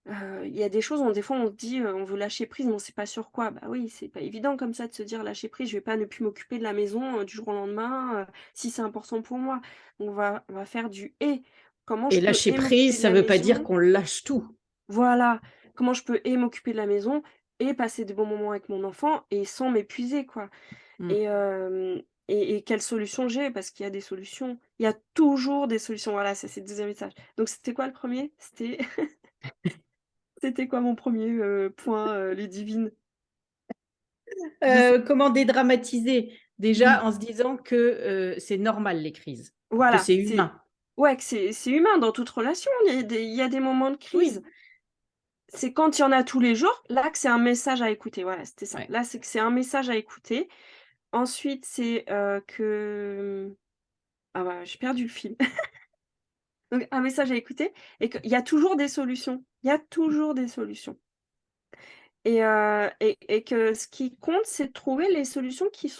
Speaker 2: il y a des choses, des fois, on se dit, on veut lâcher prise, mais on sait pas sur quoi. Bah oui, c'est pas évident comme ça de se dire: «Lâcher prise, je vais pas ne plus m'occuper de la maison, du jour au lendemain, si c'est important pour moi». On va faire du «et». Comment
Speaker 1: Et
Speaker 2: je peux
Speaker 1: lâcher
Speaker 2: m'occuper
Speaker 1: prise,
Speaker 2: de
Speaker 1: ça
Speaker 2: la
Speaker 1: veut pas dire
Speaker 2: maison?
Speaker 1: qu'on lâche tout.
Speaker 2: Voilà. Comment je peux m'occuper de la maison et passer des bons moments avec mon enfant et sans m'épuiser, quoi?
Speaker 1: Mmh.
Speaker 2: Et quelles solutions j'ai? Parce qu'il y a des solutions. Il y a toujours des solutions. Voilà, ça c'est le 2e message. Donc c'était quoi le premier? C'était quoi mon premier point, Ludivine? Je sais
Speaker 1: Comment dédramatiser? Déjà
Speaker 2: oui,
Speaker 1: en se disant que, c'est normal les crises, que
Speaker 2: voilà,
Speaker 1: c'est
Speaker 2: c'est
Speaker 1: humain.
Speaker 2: ouais, que c'est humain dans toute relation, il y a des moments de crise.
Speaker 1: Oui,
Speaker 2: C'est quand il y en a tous les jours, là, que c'est un message à écouter. Voilà, c'était ça.
Speaker 1: ouais.
Speaker 2: Là, c'est que c'est un message à écouter. Ensuite, c'est, ah bah, j'ai perdu le fil. Donc un message à écouter et qu'il y a toujours des solutions. Il y a toujours des solutions et que ce qui compte, c'est de trouver les solutions Qui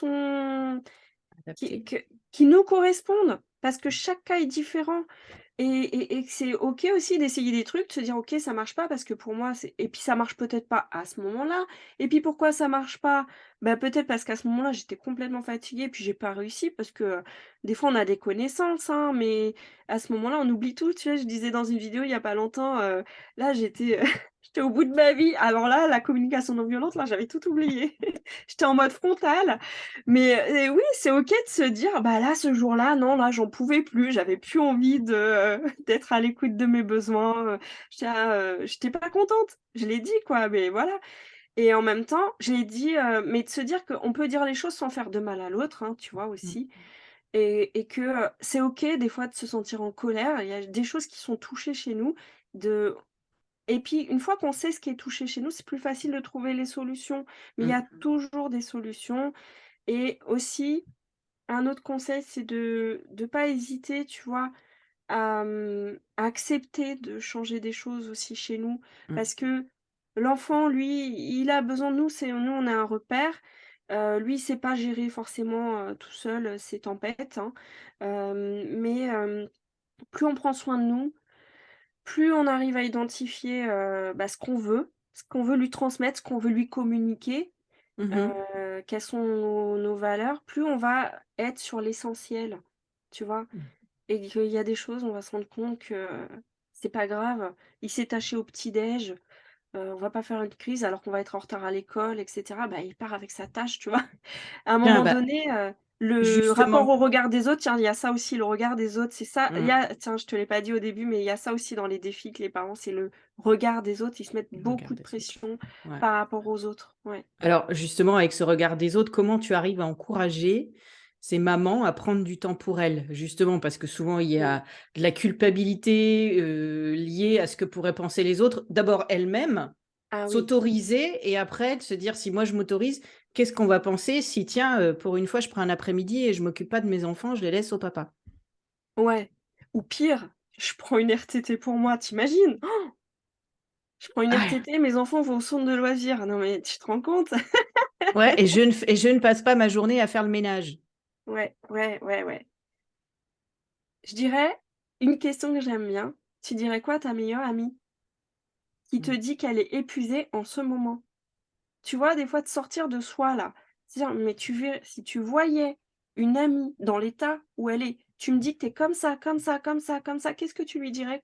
Speaker 1: Adapté.
Speaker 2: que qui nous correspondent, parce que chaque cas est différent et que c'est OK aussi d'essayer des trucs, de se dire: «OK, ça marche pas parce que pour moi c'est» et puis ça marche peut-être pas à ce moment-là et puis pourquoi ça marche pas? Bah, peut-être parce qu'à ce moment-là, j'étais complètement fatiguée et puis j'ai pas réussi parce que, des fois on a des connaissances, hein, mais à ce moment-là, on oublie tout, tu vois? Je disais dans une vidéo il y a pas longtemps, là j'étais, j'étais au bout de ma vie. Alors là, la communication non violente, là, j'avais tout oublié. J'étais en mode frontal mais oui, c'est OK de se dire: «Bah, là, ce jour-là, non, là, j'en pouvais plus, j'avais plus envie d'être à l'écoute de mes besoins, j'étais pas contente». Je l'ai dit, quoi, mais voilà et en même temps, je l'ai dit, mais de se dire qu'on peut dire les choses sans faire de mal à l'autre, hein, tu vois,
Speaker 1: Mmh.
Speaker 2: aussi et que, c'est OK, des fois, de se sentir en colère. Il y a des choses qui sont touchées chez nous, de et puis, une fois qu'on sait ce qui est touché chez nous, c'est plus facile de trouver les solutions. Mais il y a
Speaker 1: Mmh.
Speaker 2: toujours des solutions et aussi un autre conseil, c'est de pas hésiter, tu vois, à accepter de changer des choses aussi chez nous.
Speaker 1: Mmh.
Speaker 2: Parce que l'enfant, lui, il a besoin de nous, c'est nous, on est un repère. Lui, il sait pas gérer forcément, tout seul, ses tempêtes, hein. Mais plus on prend soin de nous, plus on arrive à identifier, bah, ce qu'on veut lui transmettre, ce qu'on veut lui communiquer,
Speaker 1: Mmh mh.
Speaker 2: quelles sont nos valeurs, plus on va être sur l'essentiel, tu vois?
Speaker 1: Mmh.
Speaker 2: Et qu'il y a des choses, on va se rendre compte que c'est pas grave. Il s'est taché au petit-déj, on va pas faire une crise alors qu'on va être en retard à l'école et cetera. Bah, il part avec sa tâche, tu vois? À un
Speaker 1: Tiens,
Speaker 2: moment
Speaker 1: bah,
Speaker 2: donné, le rapport
Speaker 1: justement,
Speaker 2: au regard des autres, tiens, il y a ça aussi, le regard des autres, c'est ça il y
Speaker 1: mmh,
Speaker 2: a tiens, je te l'ai pas dit au début, mais il y a ça aussi dans les défis que les parents, c'est le regard des autres. Ils se mettent
Speaker 1: le
Speaker 2: beaucoup
Speaker 1: regard
Speaker 2: de
Speaker 1: des autres.
Speaker 2: pression
Speaker 1: Ouais.
Speaker 2: par rapport aux autres. Ouais.
Speaker 1: Alors justement, avec ce regard des autres, comment tu arrives à encourager ces mamans à prendre du temps pour elles? Justement, parce que souvent il y
Speaker 2: Mmh.
Speaker 1: a de la culpabilité, liée à ce que pourraient penser les autres. D'abord elles-mêmes,
Speaker 2: Ah oui.
Speaker 1: s'autoriser et après de se dire: «Si moi je m'autorise, qu'est-ce qu'on va penser si tiens, pour une fois je prends un après-midi et je m'occupe pas de mes enfants, je les laisse au papa?»
Speaker 2: Ouais. Ou pire, je prends une RTT pour moi, tu imagines? Je prends une
Speaker 1: Ah
Speaker 2: RTT, mes enfants vont au centre de loisirs. Non mais tu te rends compte?
Speaker 1: ouais et je ne passe pas ma journée à faire le ménage.
Speaker 2: Ouais, ouais, ouais, ouais. Je dirais, une question que j'aime bien, tu dirais quoi à ta meilleure amie? qui te
Speaker 1: Mmh.
Speaker 2: dit qu'elle est épuisée en ce moment. Tu vois, des fois de sortir de soi là, c'est-à-dire mais tu verrais si tu voyais une amie dans l'état où elle est, tu me dis que tu es comme ça, comme ça, comme ça, comme ça, qu'est-ce que tu lui dirais?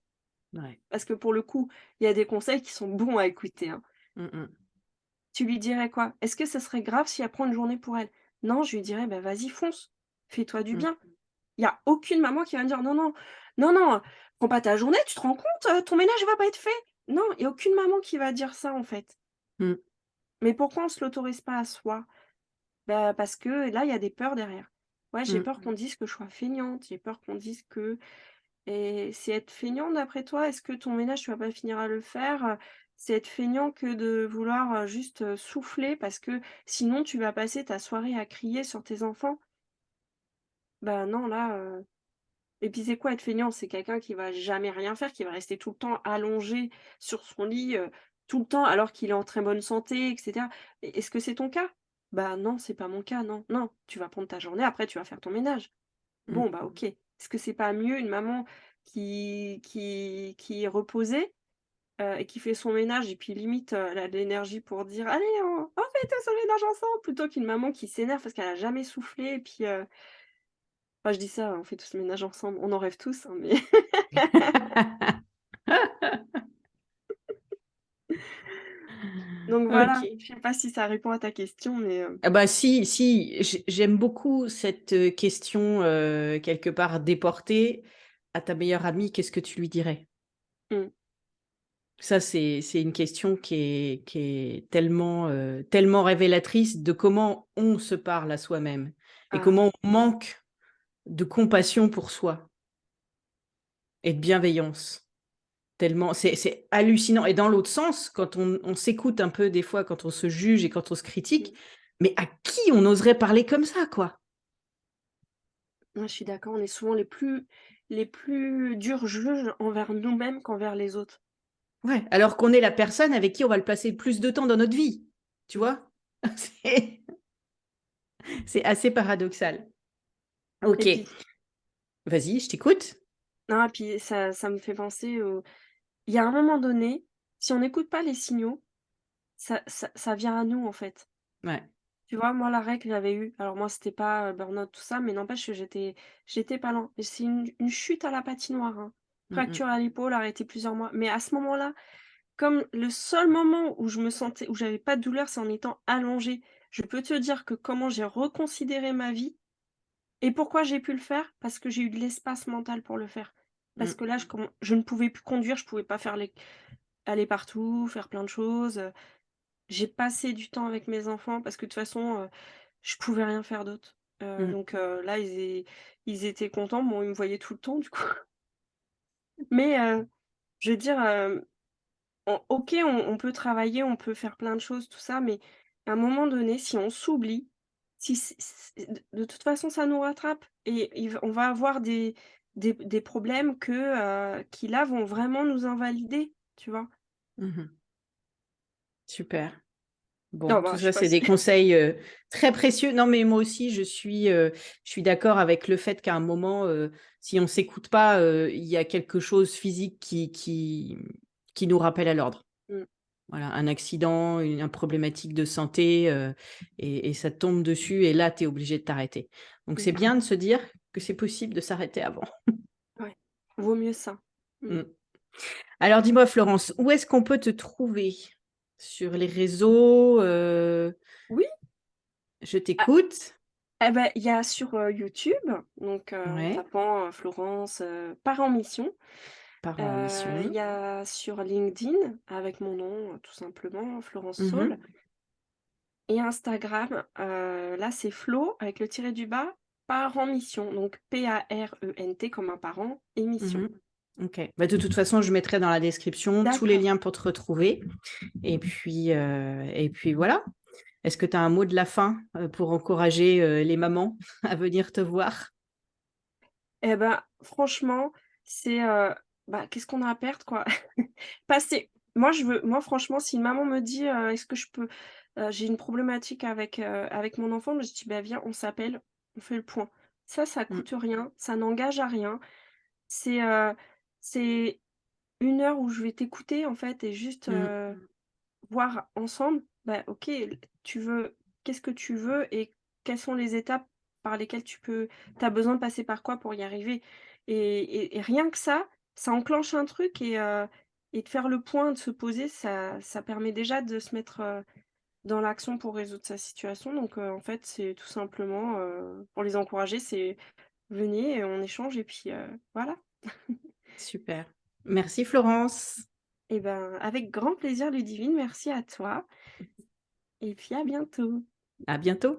Speaker 1: Ouais.
Speaker 2: Parce que pour le coup, il y a des conseils qui sont bons à écouter, hein.
Speaker 1: Mmh mh.
Speaker 2: Tu lui dirais quoi? Est-ce que ce serait grave si elle prend une journée pour elle? Non, je lui dirais: «Bah, vas-y fonce, fais-toi du
Speaker 1: Mmh.
Speaker 2: bien». Il y a aucune maman qui va me dire: «Non, non, non, non, prends pas ta journée, tu te rends compte, ton ménage va pas être fait». Non, il y a aucune maman qui va dire ça, en fait.
Speaker 1: Mmh.
Speaker 2: Mais pourquoi on se l'autorise pas à soi? Bah, parce que là, il y a des peurs derrière. Ouais, j'ai
Speaker 1: Mmh.
Speaker 2: peur qu'on dise que je sois feignante, j'ai peur qu'on dise que et c'est être feignant d'après toi? Est-ce que ton ménage, tu vas pas finir à le faire? C'est être feignant que de vouloir, juste, souffler parce que sinon tu vas passer ta soirée à crier sur tes enfants? Bah, non, là, et puis c'est quoi être feignant? C'est quelqu'un qui va jamais rien faire, qui va rester tout le temps allongé sur son lit, tout le temps alors qu'il est en très bonne santé et cetera. Est-ce que c'est ton cas? Bah, non, c'est pas mon cas, non. Non, tu vas prendre ta journée, après tu vas faire ton ménage.
Speaker 1: Mmh.
Speaker 2: Bon, bah, OK. Est-ce que c'est pas mieux une maman qui est reposée, et qui fait son ménage et puis limite, elle a de l'énergie pour dire: «Allez, on fait tous le ménage ensemble», plutôt qu'une maman qui s'énerve parce qu'elle a jamais soufflé et puis, enfin je dis ça, on fait tous le ménage ensemble, on en rêve tous, hein, mais donc voilà,
Speaker 1: OK.
Speaker 2: je sais pas si ça répond à ta question, mais,
Speaker 1: Ah bah, si, si, j'aime beaucoup cette, question, quelque part déportée. À ta meilleure amie, qu'est-ce que tu lui dirais?
Speaker 2: mmh,
Speaker 1: Ça, c'est une question qui est tellement, tellement révélatrice de comment on se parle à soi-même et
Speaker 2: ah,
Speaker 1: comment on manque de compassion pour soi et de bienveillance. Tellement c'est hallucinant et dans l'autre sens, quand on s'écoute un peu des fois, quand on se juge et quand on se critique,
Speaker 2: mmh,
Speaker 1: mais à qui on oserait parler comme ça, quoi?
Speaker 2: ouais, je suis d'accord, on est souvent les plus durs juges envers nous-mêmes qu'envers les autres.
Speaker 1: Ouais, alors qu'on est la personne avec qui on va le passer le plus de temps dans notre vie, tu
Speaker 2: Mmh,
Speaker 1: vois? C'est c'est assez paradoxal. OK,
Speaker 2: et puis
Speaker 1: vas-y, je t'écoute.
Speaker 2: non, et puis ça me fait penser au il y a un moment donné, si on n'écoute pas les signaux, ça vient à nous, en fait.
Speaker 1: Ouais.
Speaker 2: Tu vois, moi, la règle que j'avais eue, alors moi, c'était pas, burn-out, tout ça, mais n'empêche que j'étais pas loin. Et c'est une chute à la patinoire, hein.
Speaker 1: Mmh mh.
Speaker 2: Fracture à l'épaule, arrêté plusieurs mois. Mais à ce moment-là, comme le seul moment où je me sentais où j'avais pas de douleur, c'est en étant allongée. Je peux te dire que comment j'ai reconsidéré ma vie et pourquoi j'ai pu le faire? Parce que j'ai eu de l'espace mental pour le faire. Parce
Speaker 1: Mmh.
Speaker 2: que là, je ne pouvais plus conduire, je pouvais pas aller partout, faire plein de choses. J'ai passé du temps avec mes enfants parce que de toute façon, je pouvais rien faire d'autre.
Speaker 1: Mmh.
Speaker 2: Donc là, ils étaient contents. Bon, ils me voyaient tout le temps du coup. Mais je veux dire, OK, on peut travailler, on peut faire plein de choses, tout ça, mais à un moment donné, si on s'oublie, si c de toute façon, ça nous rattrape et on va avoir des problèmes qui là, vont vraiment nous invalider, tu vois?
Speaker 1: Mmh. Super.
Speaker 2: Non,
Speaker 1: Bon,
Speaker 2: bah,
Speaker 1: tout
Speaker 2: je sais
Speaker 1: ça,
Speaker 2: pas
Speaker 1: c'est
Speaker 2: si
Speaker 1: des conseils, très précieux. Non, mais moi aussi, je suis d'accord avec le fait qu'à un moment, si on s'écoute pas, il y a quelque chose physique qui nous rappelle à l'ordre.
Speaker 2: mmh,
Speaker 1: Voilà, un accident, une problématique de santé, et ça te tombe dessus et là, tu es obligé de t'arrêter. Donc c'est
Speaker 2: mmh,
Speaker 1: bien de se dire que c'est possible de s'arrêter avant.
Speaker 2: ouais, vaut mieux ça. Mmh.
Speaker 1: Mmh. Alors dis-moi Florence, où est-ce qu'on peut te trouver? Sur les réseaux,
Speaker 2: Oui.
Speaker 1: je t'écoute.
Speaker 2: Eh ben, il y a sur, YouTube, donc en
Speaker 1: Ouais,
Speaker 2: tapant, Florence, part en mission.
Speaker 1: parents en
Speaker 2: Il
Speaker 1: mission.
Speaker 2: y a sur LinkedIn avec mon nom, tout simplement, Florence Saul,
Speaker 1: Mmh.
Speaker 2: et Instagram, là, c'est Flo avec le tiré du bas, part en mission, donc PARENT comme un parent et mission.
Speaker 1: Mmh. OK. Bah, de toute façon, je mettrai dans la description tous les
Speaker 2: D'accord.
Speaker 1: liens pour te retrouver et puis voilà. Est-ce que tu as un mot de la fin, pour encourager, les mamans à venir te voir?
Speaker 2: Eh ben, franchement, c'est, bah, qu'est-ce qu'on a à perdre, quoi? Passer moi, franchement, si une maman me dit, «Est-ce que je peux j'ai une problématique avec mon enfant», je dis: «Bah, viens, on s'appelle, on fait le point». Ça
Speaker 1: Mmh.
Speaker 2: coûte rien, ça n'engage à rien. C'est, c'est 1 heure où je vais t'écouter, en fait, et juste,
Speaker 1: Mmh.
Speaker 2: voir ensemble, bah, OK, tu veux qu'est-ce que tu veux et quelles sont les étapes par lesquelles tu as besoin de passer par quoi pour y arriver? Et rien que ça enclenche un truc, et de faire le point, de se poser, ça permet déjà de se mettre, dans l'action pour résoudre sa situation. Donc en fait, c'est tout simplement, pour les encourager, c'est: «Venez et on échange», et puis, voilà.
Speaker 1: Super. Merci Florence.
Speaker 2: Et ben, avec grand plaisir Ludivine, merci à toi, et puis à bientôt.
Speaker 1: À bientôt.